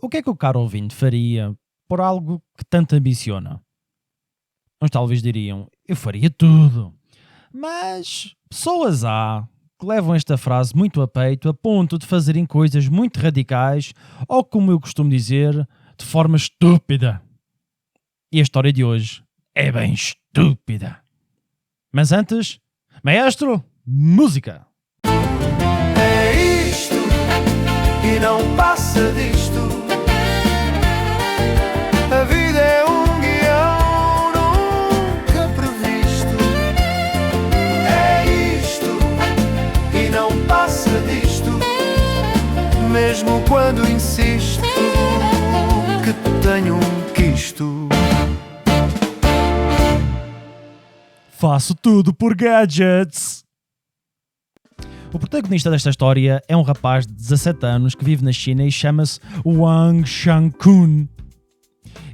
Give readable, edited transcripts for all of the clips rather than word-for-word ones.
O que é que o caro ouvinte faria por algo que tanto ambiciona? Uns talvez diriam, eu faria tudo. Mas pessoas há que levam esta frase muito a peito a ponto de fazerem coisas muito radicais ou, como eu costumo dizer, de forma estúpida. E a história de hoje é bem estúpida. Mas antes, maestro, música! É isto e não passa disto. A vida é um guião nunca previsto. É isto e não passa disto. Mesmo quando insisto que tenho um quisto. Faço tudo por gadgets! O protagonista desta história é um rapaz de 17 anos que vive na China e chama-se Wang Shangkun.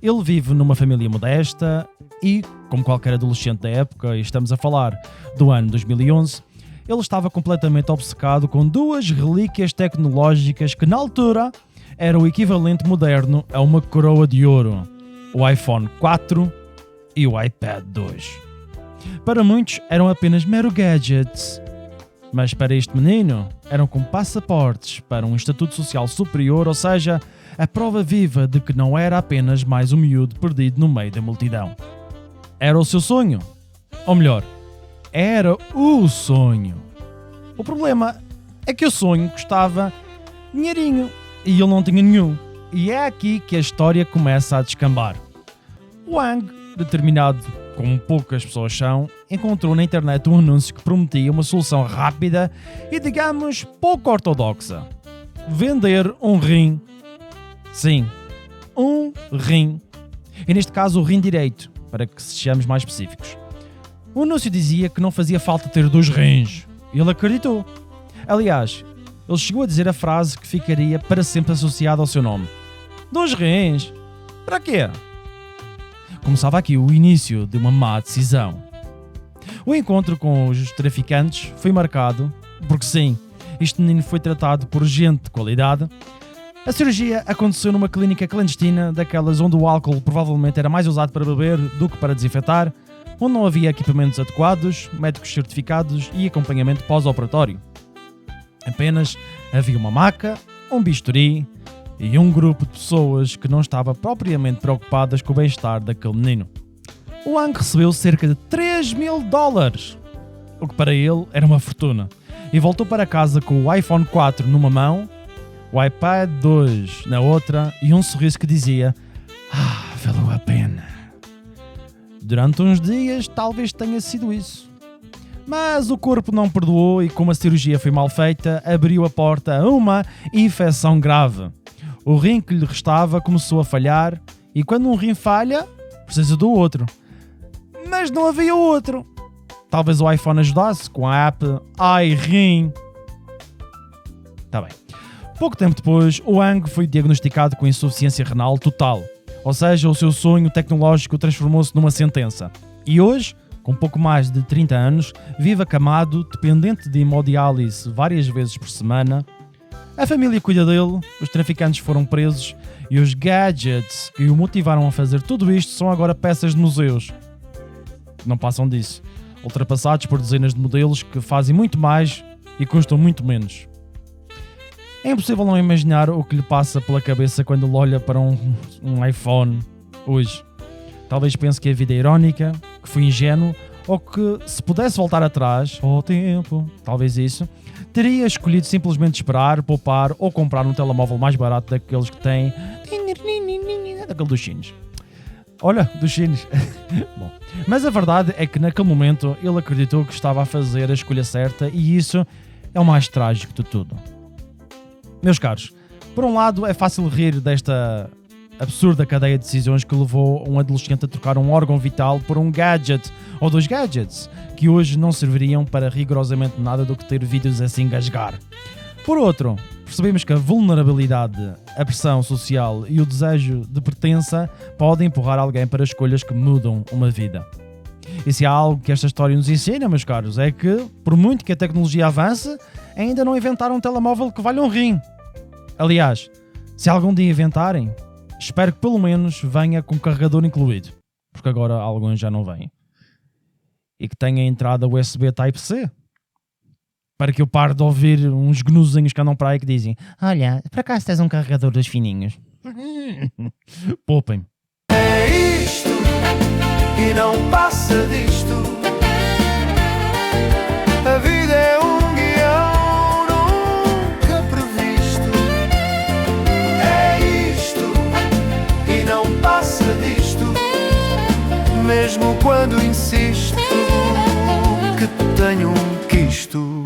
Ele vive numa família modesta e, como qualquer adolescente da época, e estamos a falar do ano 2011, ele estava completamente obcecado com duas relíquias tecnológicas que, na altura, eram o equivalente moderno a uma coroa de ouro: o iPhone 4 e o iPad 2. Para muitos eram apenas mero gadgets, mas para este menino eram como passaportes para um estatuto social superior, ou seja, a prova viva de que não era apenas mais um miúdo perdido no meio da multidão. Era o seu sonho. Ou melhor, era o sonho. O problema é que o sonho custava dinheirinho e ele não tinha nenhum. E é aqui que a história começa a descambar. Wang, determinado como poucas pessoas são, encontrou na internet um anúncio que prometia uma solução rápida e, digamos, pouco ortodoxa: vender um rim. Sim, um rim. E neste caso o rim direito, para que sejamos mais específicos. O anúncio dizia que não fazia falta ter dois rins. E ele acreditou. Aliás, ele chegou a dizer a frase que ficaria para sempre associada ao seu nome: dois rins? Para quê? Começava aqui o início de uma má decisão. O encontro com os traficantes foi marcado, porque sim, este menino foi tratado por gente de qualidade. A cirurgia aconteceu numa clínica clandestina, daquelas onde o álcool provavelmente era mais usado para beber do que para desinfetar, onde não havia equipamentos adequados, médicos certificados e acompanhamento pós-operatório. Apenas havia uma maca, um bisturi e um grupo de pessoas que não estava propriamente preocupadas com o bem-estar daquele menino. O Wang recebeu cerca de $3.000, o que para ele era uma fortuna, e voltou para casa com o iPhone 4 numa mão, o iPad 2 na outra e um sorriso que dizia: valeu a pena. Durante uns dias talvez tenha sido isso. Mas o corpo não perdoou e, como a cirurgia foi mal feita, abriu a porta a uma infecção grave. O rim que lhe restava começou a falhar e quando um rim falha, precisa do outro. Mas não havia outro. Talvez o iPhone ajudasse com a app iRim. Tá bem. Pouco tempo depois, o Wang foi diagnosticado com insuficiência renal total. Ou seja, o seu sonho tecnológico transformou-se numa sentença. E hoje, com pouco mais de 30 anos, vive acamado, dependente de hemodiálise várias vezes por semana. A família cuida dele, os traficantes foram presos e os gadgets que o motivaram a fazer tudo isto são agora peças de museus. Não passam disso, ultrapassados por dezenas de modelos que fazem muito mais e custam muito menos. É impossível não imaginar o que lhe passa pela cabeça quando ele olha para um iPhone hoje. Talvez pense que a vida é irónica, que foi ingênuo, ou que se pudesse voltar atrás, ao tempo, talvez isso, teria escolhido simplesmente esperar, poupar ou comprar um telemóvel mais barato daqueles que têm, daquele dos chinos. Olha, dos chinos. Bom, mas a verdade é que naquele momento ele acreditou que estava a fazer a escolha certa e isso é o mais trágico de tudo. Meus caros, por um lado é fácil rir desta absurda cadeia de decisões que levou um adolescente a trocar um órgão vital por um gadget ou dois gadgets que hoje não serviriam para rigorosamente nada do que ter vídeos a se engasgar. Por outro, percebemos que a vulnerabilidade, a pressão social e o desejo de pertença podem empurrar alguém para escolhas que mudam uma vida. E se há algo que esta história nos ensina, meus caros, é que, por muito que a tecnologia avance, ainda não inventaram um telemóvel que valha um rim. Aliás, Se algum dia inventarem, espero que pelo menos venha com carregador incluído, porque agora alguns já não vêm. E que tenha entrada USB Type-C, para que eu pare de ouvir uns gnuzinhos que andam para aí que dizem: olha, por acaso tens um carregador dos fininhos? Poupem-me. É isto e não passa disto. A vida é um guião nunca previsto. É isto e não passa disto. Mesmo quando insisto que tenho um quisto.